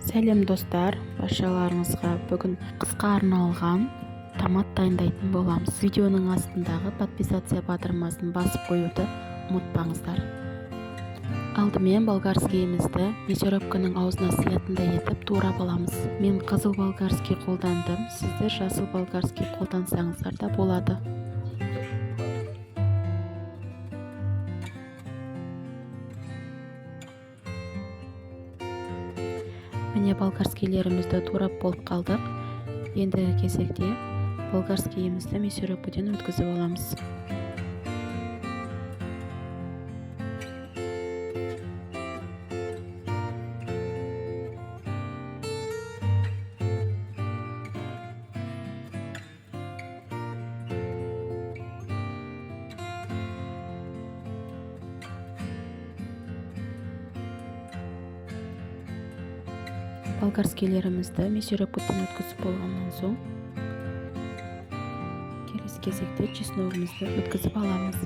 Сәлем достар, баршаларыңызға бүгін қысқа арналған томат дайындайтын боламыз. Видеоның астындағы подписация батырмасын басып қоюды ұмытпаңыздар. Алдымен болгарскийімізді мясорубканың аузына сиятындай етіп турап аламыз. Мен қызыл болгарский қолдандым, сіздер жасыл болгарский қолдансаңыздар да болады. Міне болгарскийлерімізді турап болып қалдық. Ендігі кезекте болгарскийімізді мясорубкадан өткізіп аламыз. Болгарскийлерімізді мясорубкадан өткізіп болғаннан соң келесі кезекте чесногымызды өткізіп аламыз.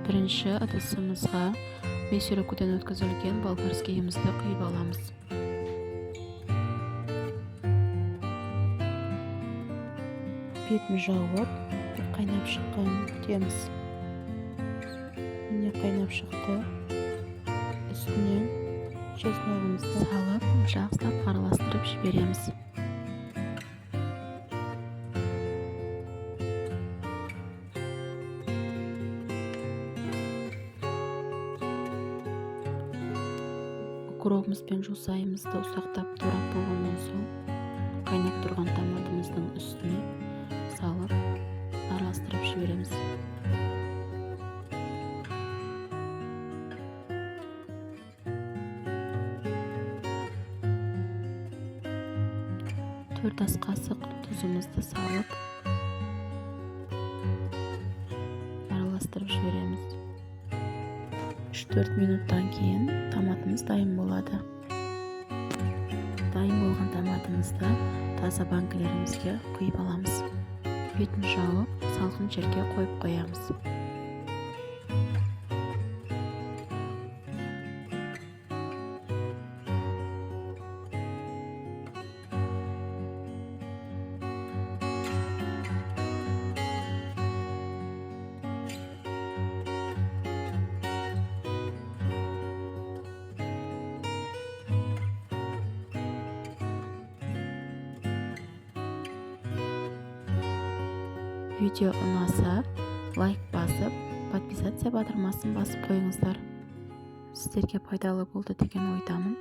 Бірінші ыдысымызға мясорубкадан өткізілген болгарскийімізді құйып аламыз. Бетін жауып, қайнап шыққанын күтеміз. Міне қайнап шықты. Үстінен чесногымызды салып, жақсылап араластырып жібереміз. Укропымыз бен жусайымызды ұсақтап турап болғаннан соң, қайнап тұрған томатымыздың үстіне салып араластырып жібереміз. Төрт ас қасық тұзымызды салып араластырып жібереміз. 3-4 минуттан кейін томатымыз дайын болады. Дайын болған томатымызды таза банкілерімізге құйып аламыз. Бетін жауып, салқын жерге қойып қоямыз. Видео ұнаса, лайк басып, подписация батырмасын басып қойыңыздар. Сіздерге пайдалы болды деген ойдамын.